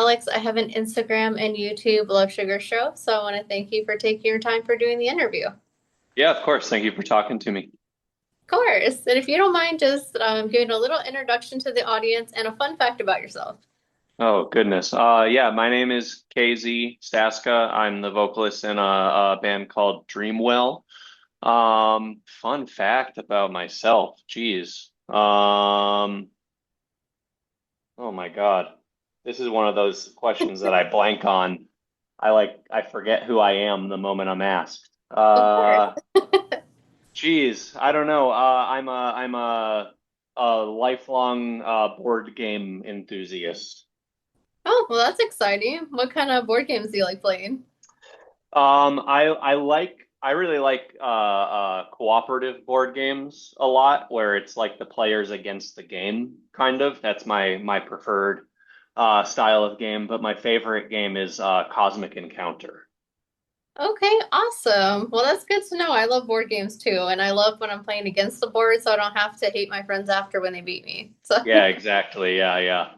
Alex. I have an Instagram and YouTube Love Sugar Show, so I want to thank you for taking your time for doing the interview. Of Yeah, of course. Thank you for talking to me. course. And if you don't mind, just giving a little introduction to the audience and a fun fact about yourself. Oh, goodness. Yeah, my name is KZ Staska. I'm the vocalist in a band called Dreamwell. Fun fact about myself. Geez. Oh my God. This is one of those questions that I blank on. I forget who I am the moment I'm asked. Of course. Geez, I don't know. I'm a lifelong board game enthusiast. Oh, well, that's exciting. What kind of board games do you like playing? I really like cooperative board games a lot, where it's like the players against the game, kind of. That's my preferred style of game. But my favorite game is Cosmic Encounter. Okay, awesome. Well, that's good to know. I love board games too, and I love when I'm playing against the board, so I don't have to hate my friends after when they beat me. So. Yeah, exactly. Yeah, yeah.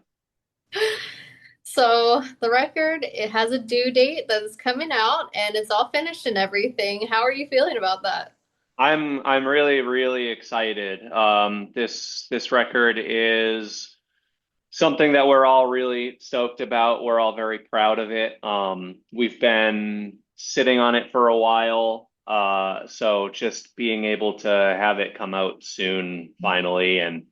So the record, it has a due date that's coming out and it's all finished and everything. How are you feeling about that? I'm really excited. This record is something that we're all really stoked about. We're all very proud of it. We've been sitting on it for a while. So just being able to have it come out soon, finally, and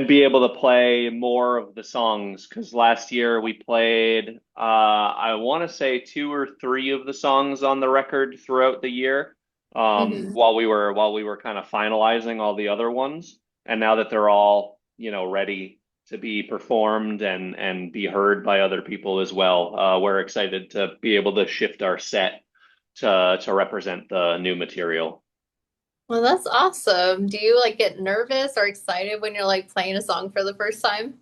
be able to play more of the songs. Because last year we played, I want to say two or three of the songs on the record throughout the year, Hmm. while we were kind of finalizing all the other ones. And now that they're all, ready to be performed and be heard by other people as well. We're excited to be able to shift our set to represent the new material. Well, that's awesome. Do you like get nervous or excited when you're like playing a song for the first time?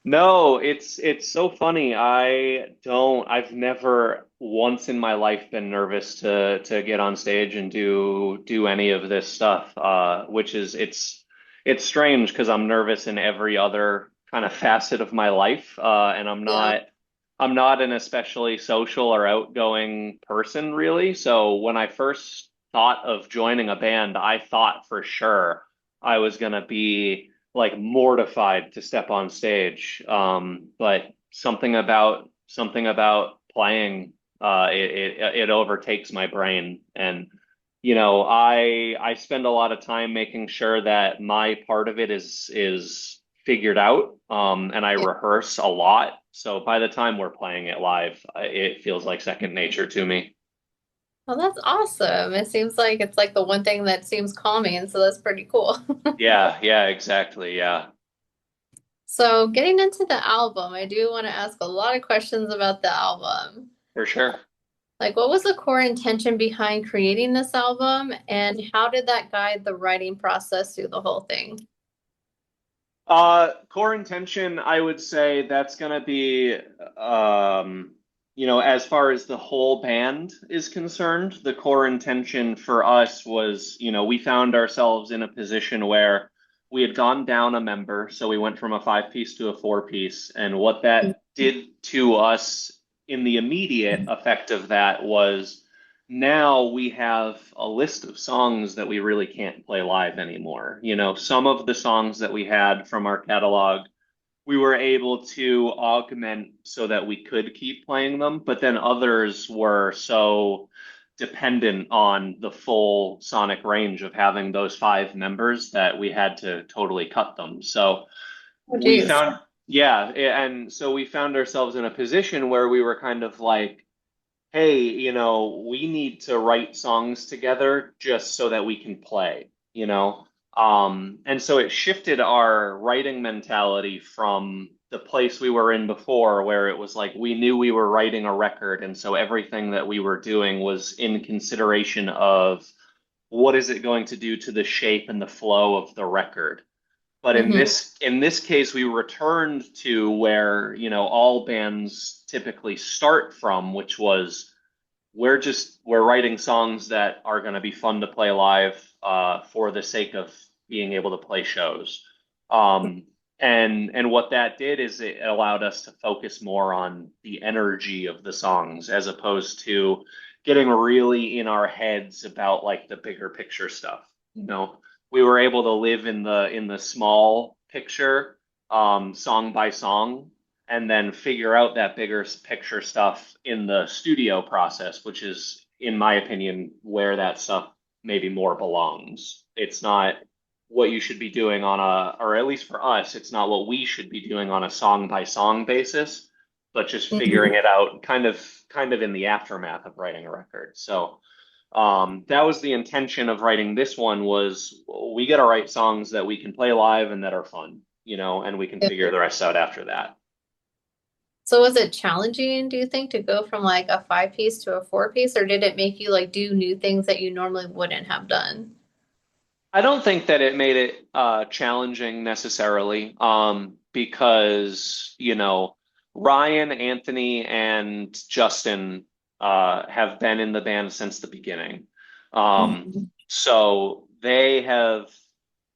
No, it's so funny. I've never once in my life been nervous to get on stage and do any of this stuff. Which is it's strange because I'm nervous in every other kind of facet of my life. And Yeah. I'm not an especially social or outgoing person really. So when I first thought of joining a band, I thought for sure I was gonna be like mortified to step on stage. But something about playing it overtakes my brain. And I spend a lot of time making sure that my part of it is figured out. And I Yeah. rehearse a lot. So by the time we're playing it live, it feels like second nature to me. Well, that's awesome. It seems like it's like the one thing that seems calming, so that's pretty cool. Yeah, yeah, exactly. Yeah, So, getting into the album, I do want to ask a lot of questions about the album. for sure. Like, what was the core intention behind creating this album, and how did that guide the writing process through the whole thing? Core intention, I would say that's gonna be, as far as the whole band is concerned, the core intention for us was, we found ourselves in a position where we had gone down a member, so we went from a five-piece to a four-piece, and what that did to us in the immediate effect of that was now we have a list of songs that we really can't play live anymore. Some of the songs that we had from our catalog, we were able to augment so that we could keep playing them, but then others were so dependent on the full sonic range of having those five members that we had to totally cut them. So Oh, we geez. found, yeah, and so we found ourselves in a position where we were kind of like, hey, we need to write songs together just so that we can play. And so it shifted our writing mentality from the place we were in before, where it was like we knew we were writing a record, and so everything that we were doing was in consideration of what is it going to do to the shape and the flow of the record. But in Hmm. this case, we returned to where, all bands typically start from, which was we're writing songs that are going to be fun to play live for the sake of being able to play shows. Um, And what that did is it allowed us to focus more on the energy of the songs as opposed to getting really in our heads about like the bigger picture stuff. You know, we were able to live in the small picture, song by song, and then figure out that bigger picture stuff in the studio process, which is, in my opinion, where that stuff maybe more belongs. It's not what you should be doing on a, or at least for us, it's not what we should be doing on a song by song basis, but just figuring Mhm. it out kind of in the aftermath of writing a record. So that was the intention of writing this one was we got to write songs that we can play live and that are fun, you know, and we can Yeah. figure the rest out after that. So was it challenging, do you think, to go from like a five piece to a four piece, or did it make you like do new things that you normally wouldn't have done? I don't think that it made it challenging necessarily, because you know Ryan, Anthony, and Justin have been in the band since the beginning. Mhm. So they have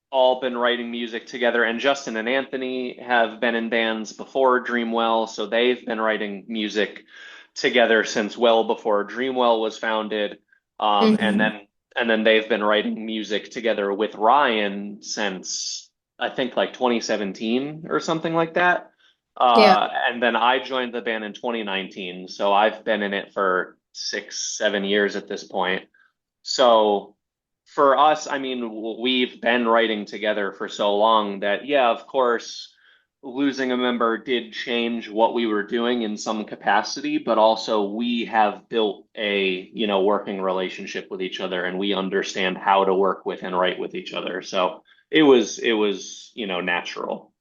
all been writing music together, and Justin and Anthony have been in bands before Dreamwell, so they've been writing music together since well before Dreamwell was founded. And Mhm. then they've been writing music together with Ryan since I think like 2017 or something like that. Yeah. And then I joined the band in 2019, so I've been in it for 6, 7 years at this point. So for us, I mean, we've been writing together for so long that, yeah, of course, losing a member did change what we were doing in some capacity, but also we have built a, you know, working relationship with each other and we understand how to work with and write with each other. So it was, you know, natural.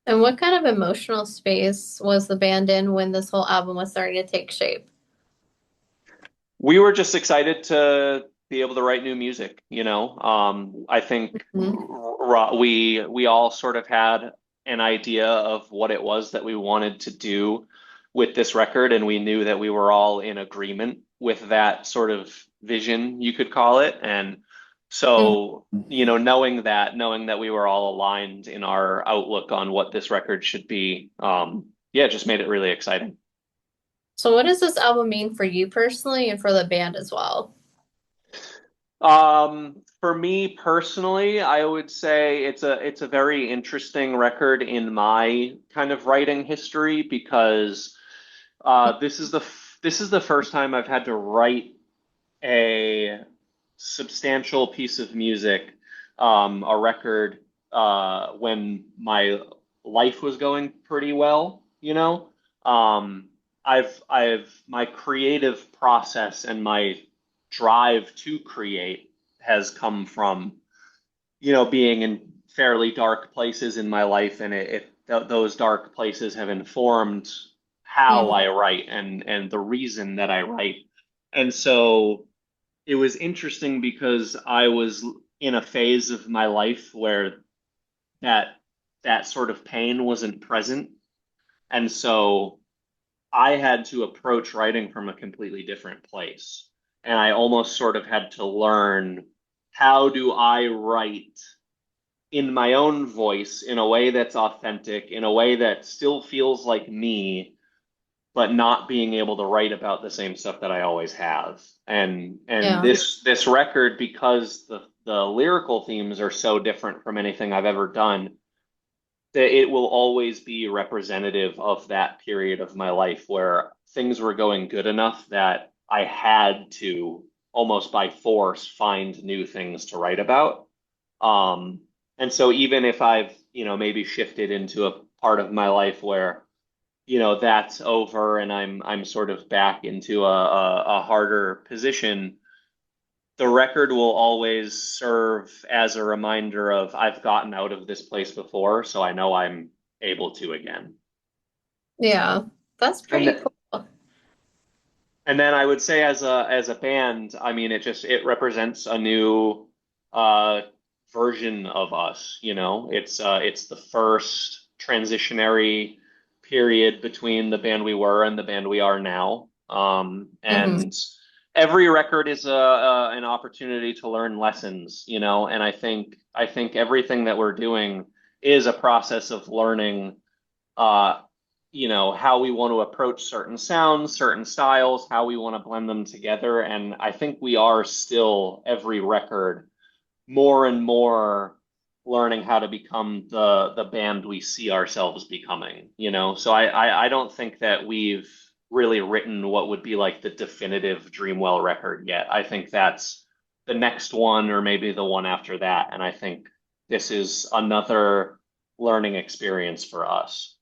And what kind of emotional space was the band in when this whole album was starting to take shape? We were just excited to be able to write new music, you know. I think Mhm. we all sort of had an idea of what it was that we wanted to do with this record, and we knew that we were all in agreement with that sort of vision, you could call it. And Mhm. so, you know, knowing that we were all aligned in our outlook on what this record should be, yeah, it just made it really exciting. So what does this album mean for you personally and for the band as well? For me personally, I would say it's a very interesting record in my kind of writing history because this is the first time I've had to write a substantial piece of music, a record, when my life was going pretty well, you know. Um, I've my creative process and my drive to create has come from, you know, being in fairly dark places in my life, and those dark places have informed how Mhm. I write and the reason that I write. And so it was interesting because I was in a phase of my life where that that sort of pain wasn't present. And so I had to approach writing from a completely different place. And I almost sort of had to learn, how do I write in my own voice in a way that's authentic, in a way that still feels like me, but not being able to write about the same stuff that I always have. And Yeah. this record, because the lyrical themes are so different from anything I've ever done, that it will always be representative of that period of my life where things were going good enough that I had to almost by force find new things to write about. Um, and so even if I've, you know, maybe shifted into a part of my life where, you know, that's over and I'm sort of back into a harder position, the record will always serve as a reminder of I've gotten out of this place before, so I know I'm able to again. Yeah. That's And pretty cool. and then I would say as a band, I mean it represents a new uh version of us, you know. It's the first transitionary period between the band we were and the band we are now. Mhm. And every record is an opportunity to learn lessons, you know, and I think everything that we're doing is a process of learning, uh, how we want to approach certain sounds, certain styles, how we want to blend them together. And I think we are still every record more and more learning how to become the band we see ourselves becoming, So I don't think that we've really written what would be like the definitive Dreamwell record yet. I think that's the next one or maybe the one after that. And I think this is another learning experience for us.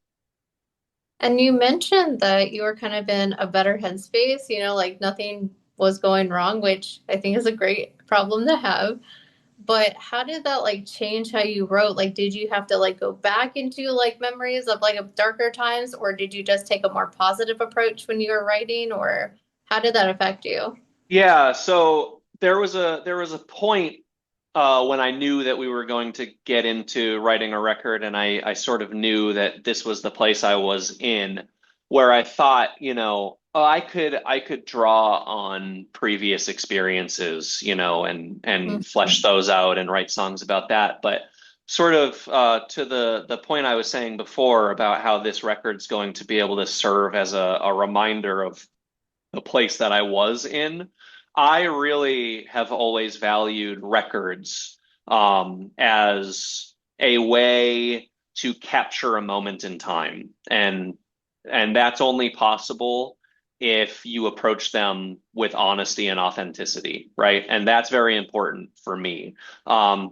And you mentioned that you were kind of in a better headspace, like nothing was going wrong, which I think is a great problem to have. But how did that like change how you wrote? Like, did you have to like go back into like memories of like of darker times, or did you just take a more positive approach when you were writing, or how did that affect you? Yeah, so there was a point when I knew that we were going to get into writing a record, and I sort of knew that this was the place I was in, where I thought, oh, I could draw on previous experiences, and flesh Mhm. those out and write songs about that. But sort of to the point I was saying before about how this record's going to be able to serve as a reminder of the place that I was in, I really have always valued records as a way to capture a moment in time, and that's only possible if you approach them with honesty and authenticity, right? And that's very important for me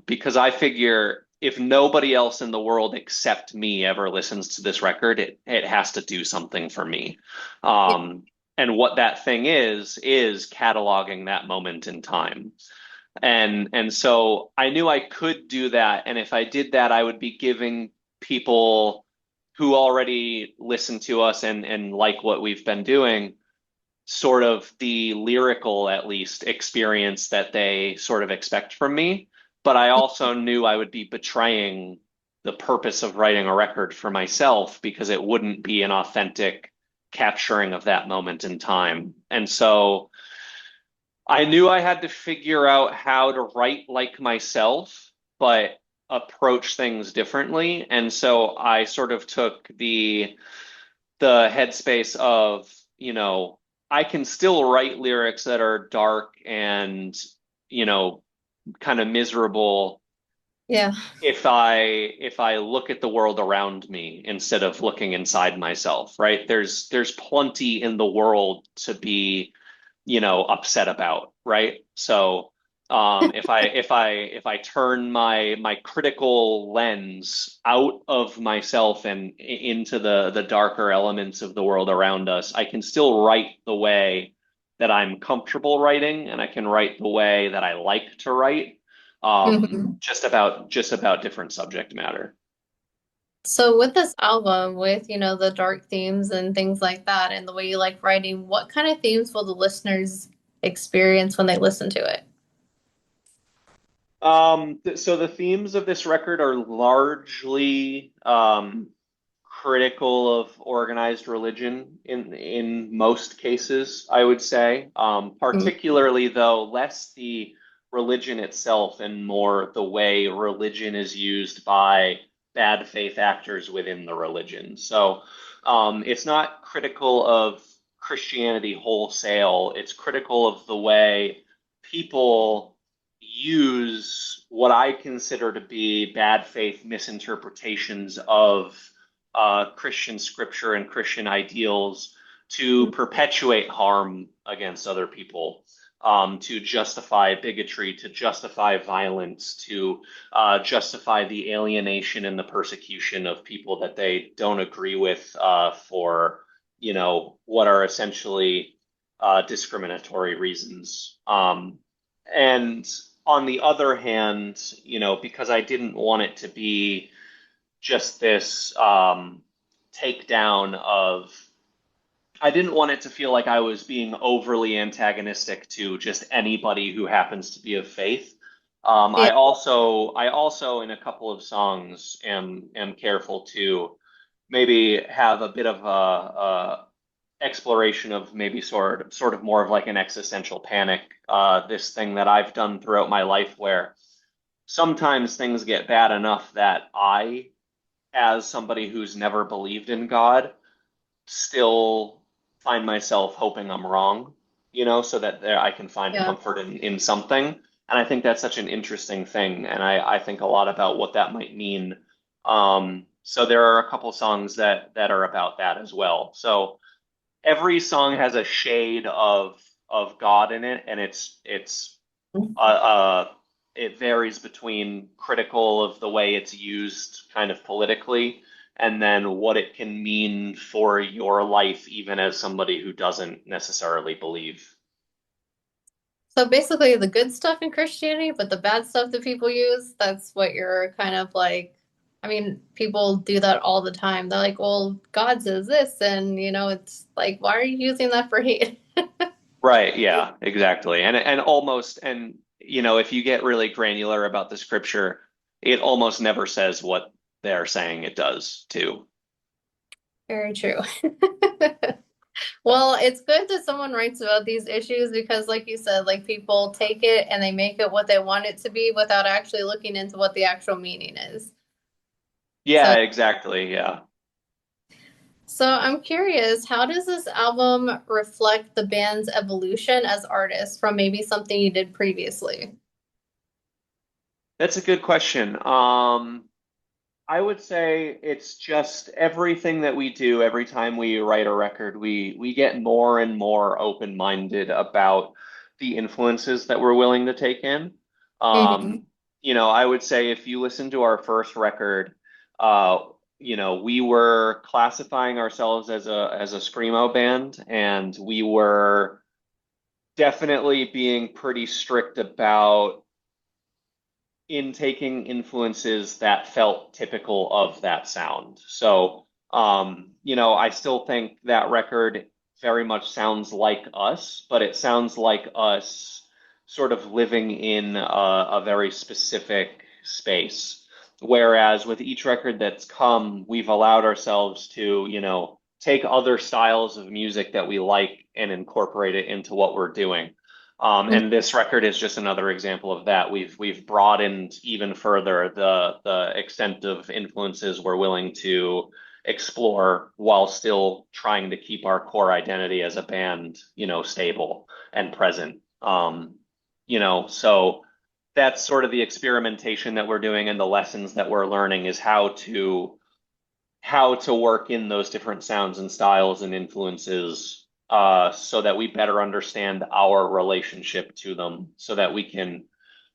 because I figure if nobody else in the world except me ever listens to this record, it has to do something for me. Yeah. Um, and what that thing is cataloging that moment in time. And so I knew I could do that. And if I did that, I would be giving people who already listen to us and like what we've been doing sort of the lyrical, at least, experience that they sort of expect from me. But I also knew I would be betraying the purpose of writing a record for myself because it wouldn't be an authentic capturing of that moment in time. And so I knew I had to figure out how to write like myself, but approach things differently. And so I sort of took the headspace of, I can still write lyrics that are dark and, you know, kind of miserable Yeah. if I look at the world around me instead of looking inside myself, right? There's plenty in the world to be, upset about, right? So if I turn my critical lens out of myself and into the darker elements of the world around us, I can still write the way that I'm comfortable writing, and I can write the way that I like to write, Mhm. just about different subject matter. So with this album, with the dark themes and things like that, and the way you like writing, what kind of themes will the listeners experience when they listen to it? So the themes of this record are largely critical of organized religion in most cases, I would say. Mm. Particularly though, less the religion itself and more the way religion is used by bad faith actors within the religion. So it's not critical of Christianity wholesale. It's critical of the way people use what I consider to be bad faith misinterpretations of Christian scripture and Christian ideals to perpetuate harm against other people, to justify bigotry, to justify violence, to justify the alienation and the persecution of people that they don't agree with for, what are essentially discriminatory reasons. And on the other hand, because I didn't want it to be just this takedown of, I didn't want it to feel like I was being overly antagonistic to just anybody who happens to be of faith. I Yeah. also, I also in a couple of songs am careful to maybe have a bit of a exploration of maybe sort of more of like an existential panic. This thing that I've done throughout my life where sometimes things get bad enough that I as somebody who's never believed in God, still find myself hoping I'm wrong, so that there I can find Yeah. comfort in something. And I think that's such an interesting thing. And I think a lot about what that might mean. So there are a couple songs that are about that as well. So every song has a shade of God in it, and uh, uh, it varies between critical of the way it's used kind of politically, and then what it can mean for your life, even as somebody who doesn't necessarily believe. So basically the good stuff in Christianity, but the bad stuff that people use, that's what you're kind of like, I mean, people do that all the time. They're like, well, God says this, and it's like, why are you using that for hate? Right, yeah, exactly. And almost and if you get really granular about the scripture, it almost never says what they're saying it does too. Very true. Well, it's good that someone writes about these issues because, like you said, like people take it and they make it what they want it to be without actually looking into what the actual meaning is. So, Yeah, exactly. Yeah. so I'm curious, how does this album reflect the band's evolution as artists from maybe something you did previously? That's a good question. I would say it's just everything that we do every time we write a record, we get more and more open-minded about the influences that we're willing to take in. Hmm. I would say if you listen to our first record, uh, we were classifying ourselves as a screamo band, and we were definitely being pretty strict about in taking influences that felt typical of that sound. So, I still think that record very much sounds like us, but it sounds like us sort of living in a very specific space. Whereas with each record that's come, we've allowed ourselves to, take other styles of music that we like and incorporate it into what we're doing. And this record is just another example of that. We've broadened even further the extent of influences we're willing to explore while still trying to keep our core identity as a band, stable and present. So that's sort of the experimentation that we're doing and the lessons that we're learning is how to work in those different sounds and styles and influences so that we better understand our relationship to them so that we can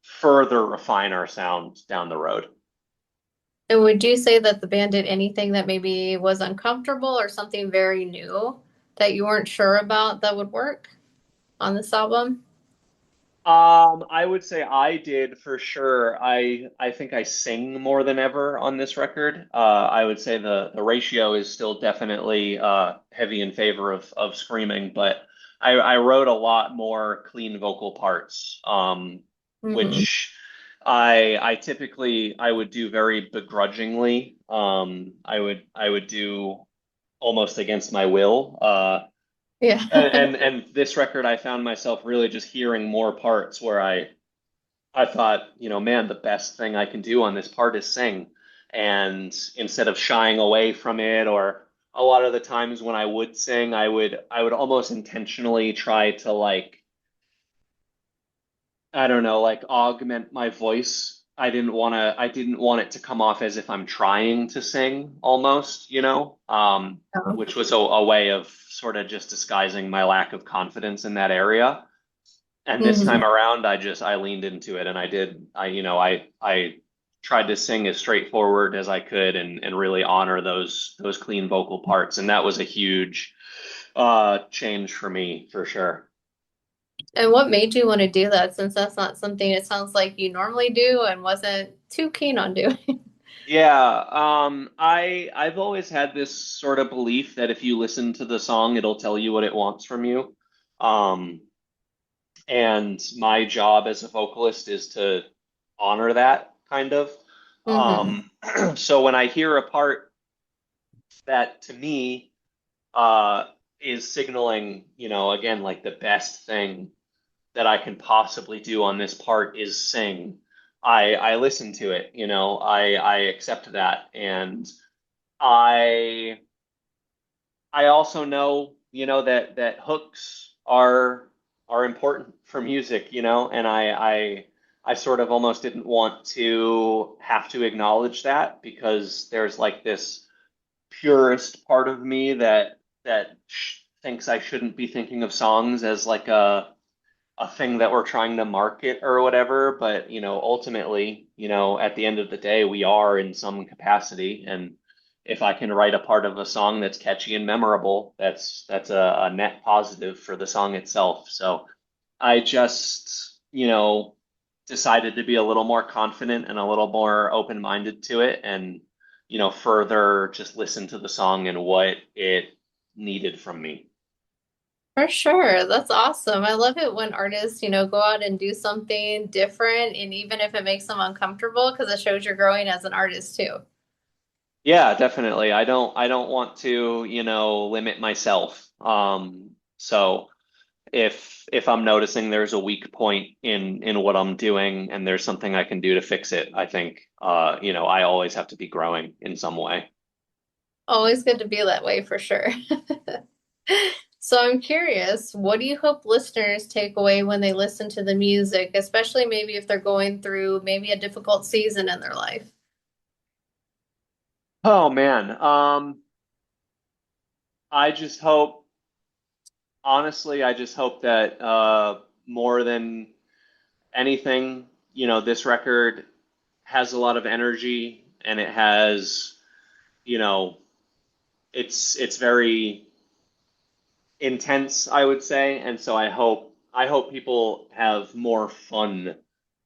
further refine our sound down the road. And would you say that the band did anything that maybe was uncomfortable or something very new that you weren't sure about that would work on this album? I would say I did for sure. I think I sing more than ever on this record. I would say the ratio is still definitely heavy in favor of screaming, but I wrote a lot more clean vocal parts, Hmm. which I typically I would do very begrudgingly. I would do almost against my will. Yeah. And this record, I found myself really just hearing more parts where I thought, man, the best thing I can do on this part is sing. And instead of shying away from it, or a lot of the times when I would sing, I would almost intentionally try to I don't know, like augment my voice. I didn't want it to come off as if I'm trying to sing almost, which was a way of sort of just disguising my lack of confidence in that area. And this Hmm. time around, I leaned into it and I tried to sing as straightforward as I could and really honor those clean vocal parts. And that was a huge change for me for sure. And what made you want to do that since that's not something it sounds like you normally do and wasn't too keen on doing? Yeah, I've always had this sort of belief that if you listen to the song, it'll tell you what it wants from you. Um, and my job as a vocalist is to honor that kind of. Hmm. Um, so when I hear a part that to me uh, is signaling, again, like the best thing that I can possibly do on this part is sing. I listen to it, I accept that, and I I also know, that hooks are important for music, and I sort of almost didn't want to have to acknowledge that because there's like this purist part of me that thinks I shouldn't be thinking of songs as like a thing that we're trying to market or whatever. But, ultimately, at the end of the day, we are in some capacity. And if I can write a part of a song that's catchy and memorable, that's a net positive for the song itself. So I just, decided to be a little more confident and a little more open-minded to it and, further just listen to the song and what it needed from me. For sure. That's awesome. I love it when artists, go out and do something different, and even if it makes them uncomfortable, because it shows you're growing as an artist too. Yeah, definitely. I don't want to, limit myself. So if I'm noticing there's a weak point in what I'm doing and there's something I can do to fix it, I think I always have to be growing in some way. Always good to be that way for sure. So I'm curious, what do you hope listeners take away when they listen to the music, especially maybe if they're going through maybe a difficult season in their life? Oh man. I just hope honestly, I just hope that more than anything, this record has a lot of energy and it has, you know, it's very intense, I would say, and so I hope people have more fun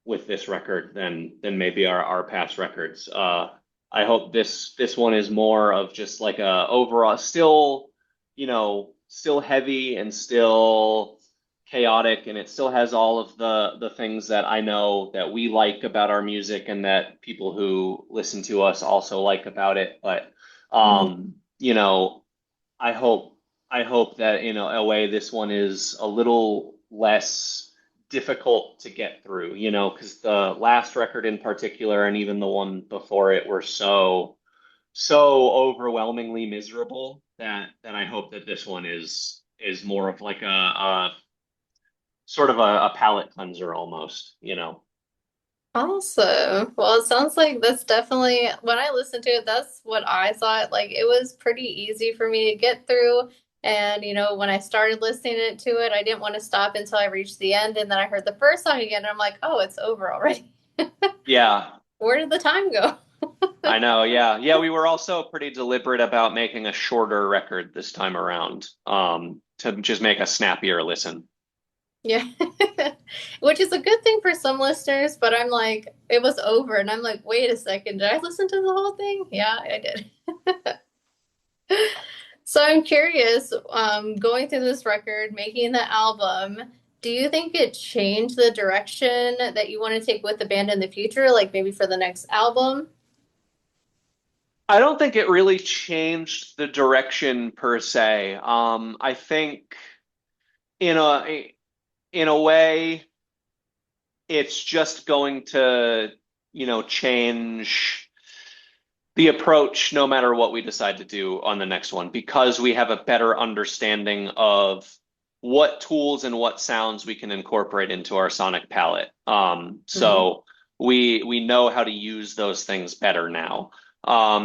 with this record than maybe our past records. I hope this one is more of just like a overall still, still heavy and still chaotic, and it still has all of the things that I know that we like about our music and that people who listen to us also like about it. But Mhm. I hope I hope that in a way this one is a little less difficult to get through, because the last record in particular and even the one before it were so overwhelmingly miserable that I hope that this one is more of like a sort of a palate cleanser almost. Awesome. Well, it sounds like that's definitely, when I listened to it, that's what I thought. Like it was pretty easy for me to get through. And, when I started listening to it, I didn't want to stop until I reached the end. And then I heard the first song again, and I'm like, oh, it's over already. Yeah, Where did the time go? I know. Yeah. Yeah, we were also pretty deliberate about making a shorter record this time around, to just make a snappier listen. Yeah. Which is a good thing for some listeners, but I'm like, it was over. And I'm like, wait a second, did I listen to the whole thing? Yeah, I did. So I'm curious, going through this record, making the album, do you think it changed the direction that you want to take with the band in the future, like maybe for the next album? I don't think it really changed the direction per se. I think in a way, it's just going to, change the approach no matter what we decide to do on the next one because we have a better understanding of what tools and what sounds we can incorporate into our sonic palette. Mhm. So we know how to use those things better now.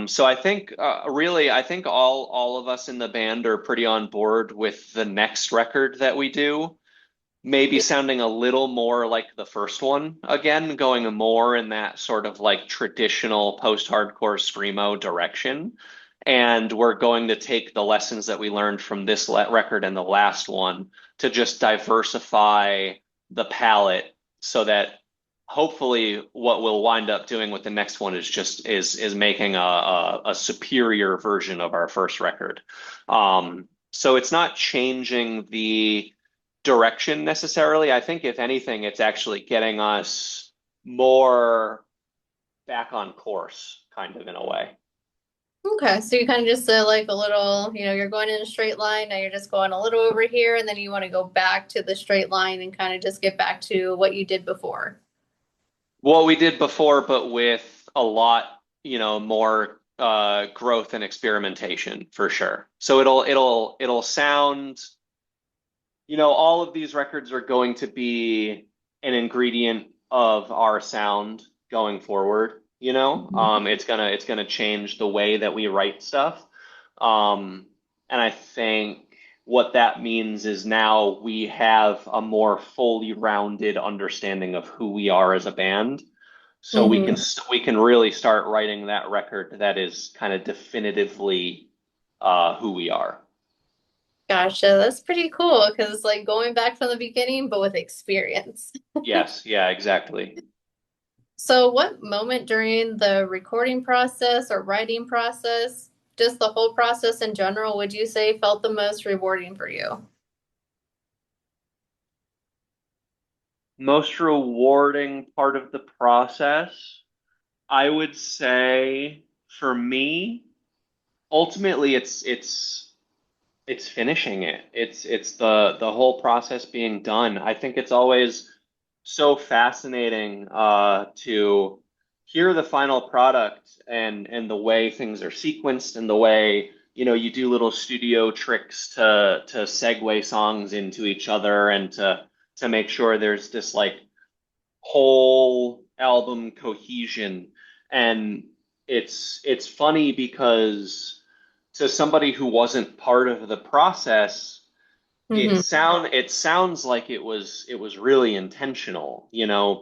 So I think really I think all of us in the band are pretty on board with the next record that we do maybe Yeah. sounding a little more like the first one again, going more in that sort of like traditional post-hardcore screamo direction. And we're going to take the lessons that we learned from this record and the last one to just diversify the palette so that hopefully what we'll wind up doing with the next one is making a superior version of our first record. So it's not changing the direction necessarily. I think if anything, it's actually getting us more back on course, kind of in a way. Okay, so you kind of just said like a little, you're going in a straight line, now you're just going a little over here, and then you want to go back to the straight line and kind of just get back to what you did before. What we did before, but with a lot, more. growth and experimentation for sure. So it'll sound, all of these records are going to be an ingredient of our sound going forward, it's gonna change the way that we write stuff. And I think what that means is now we have a more fully rounded understanding of who we are as a band. So Hmm. we can really start writing that record that is kind of definitively who we are. Gotcha. That's pretty cool because like going back from the beginning, but with experience. Yes, yeah, exactly. So, what moment during the recording process or writing process, just the whole process in general, would you say felt the most rewarding for you? Most rewarding part of the process, I would say for me, ultimately it's finishing it. It's the whole process being done. I think it's always so fascinating to hear the final product and the way things are sequenced and the way you do little studio tricks to segue songs into each other and to make sure there's this like whole album cohesion. And it's funny because to somebody who wasn't part of the process, Hmm. it sounds like it was really intentional,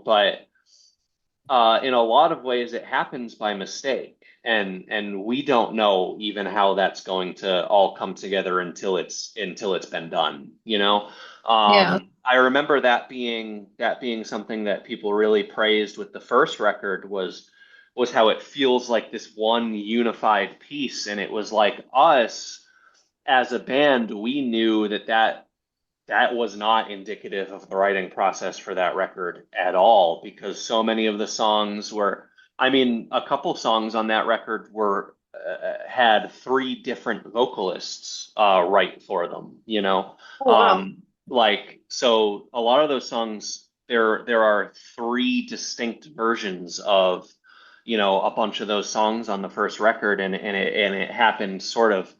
but in a lot of ways it happens by mistake. And we don't know even how that's going to all come together until it's been done, Yeah. I remember that being something that people really praised with the first record was how it feels like this one unified piece. And it was like us as a band, we knew that was not indicative of the writing process for that record at all, because so many of the songs were, I mean, a couple songs on that record were had three different vocalists write for them, Oh, wow. like, so a lot of those songs, there are three distinct versions of a bunch of those songs on the first record, and it happened sort of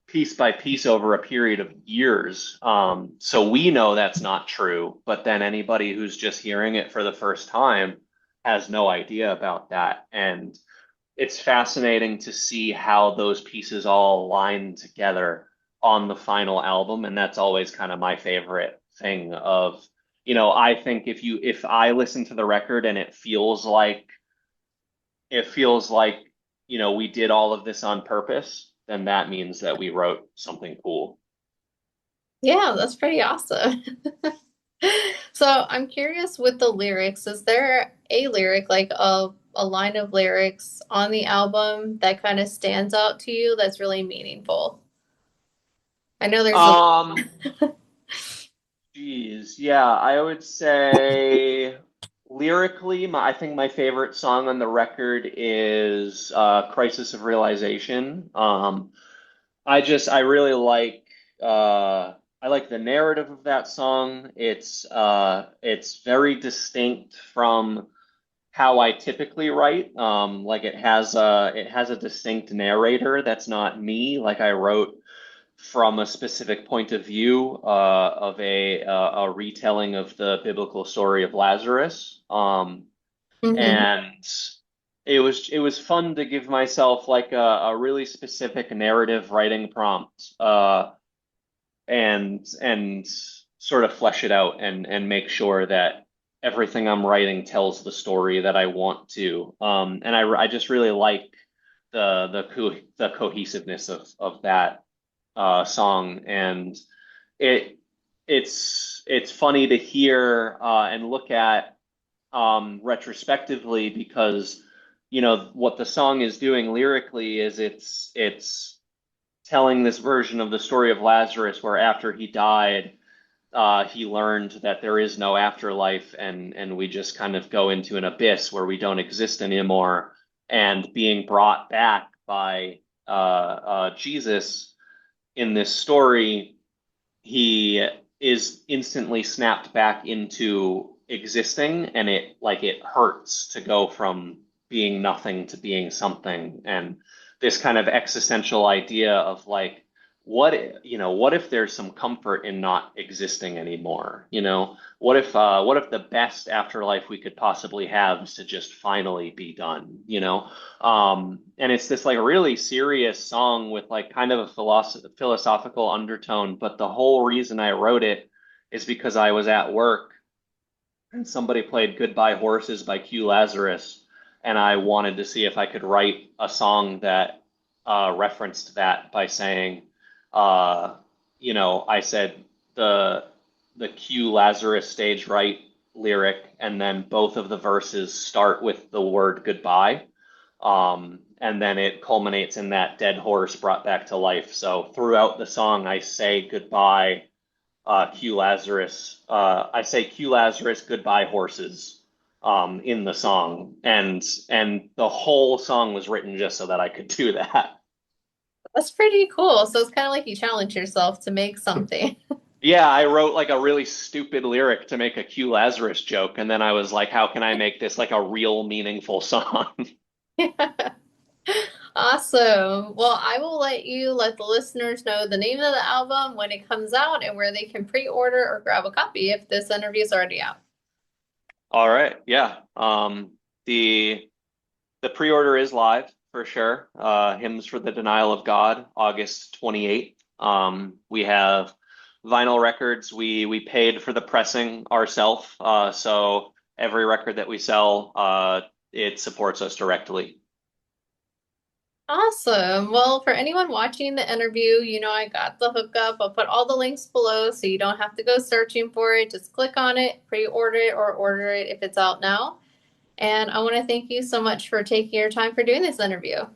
piece by piece over a period of years. So we know that's not true, but then anybody who's just hearing it for the first time has no idea about that. And it's fascinating to see how those pieces all align together on the final album. And that's always kind of my favorite thing of, I think if I listen to the record and it feels like we did all of this on purpose, then that means that we wrote something cool. Yeah, that's pretty awesome. So, I'm curious with the lyrics, is there a lyric, like a line of lyrics on the album that kind of stands out to you that's really meaningful? I know there's a. Um, Geez, yeah, I would say lyrically, I think my favorite song on the record is "Crisis of Realization." I really I like the narrative of that song. It's very distinct from how I typically write. Like it has a distinct narrator that's not me. Like I wrote from a specific point of view of a retelling of the biblical story of Lazarus. Mhm. And it was fun to give myself like a really specific narrative writing prompt, and sort of flesh it out and make sure that everything I'm writing tells the story that I want to. And I just really like the cohesiveness of that song. And it it's funny to hear and look at retrospectively, because what the song is doing lyrically is it's telling this version of the story of Lazarus where after he died, he learned that there is no afterlife, and we just kind of go into an abyss where we don't exist anymore. And being brought back by Jesus in this story, he is instantly snapped back into existing, and it hurts to go from being nothing to being something. And this kind of existential idea of like, what if there's some comfort in not existing anymore? What if the best afterlife we could possibly have is to just finally be done, and it's this like really serious song with like kind of a philosophical undertone, but the whole reason I wrote it is because I was at work and somebody played Goodbye Horses by Q Lazarus, and I wanted to see if I could write a song that referenced that by saying, uh, I said the the Q Lazarus stage right lyric, and then both of the verses start with the word goodbye. And then it culminates in that dead horse brought back to life. So throughout the song, I say goodbye, Q Lazarus. I say Q Lazarus, goodbye horses, in the song, and the whole song was written just so that I could do that. That's pretty cool. So it's kind of like you challenge yourself to make something. Yeah, I wrote like a really stupid lyric to make a Q Lazarus joke, and then I was like, how can I make this like a real meaningful song? Awesome. Well, I will let the listeners know the name of the album when it comes out and where they can pre-order or grab a copy if this interview is already out. All right, yeah. The pre-order is live for sure. Hymns for the Denial of God, August 28th. We have vinyl records. We paid for the pressing ourselves, so every record that we sell, it supports us directly. Awesome. Well, for anyone watching the interview, I got the hookup. I'll put all the links below so you don't have to go searching for it. Just click on it, pre-order it, or order it if it's out now. And I want to thank you so much for taking your time for doing this interview.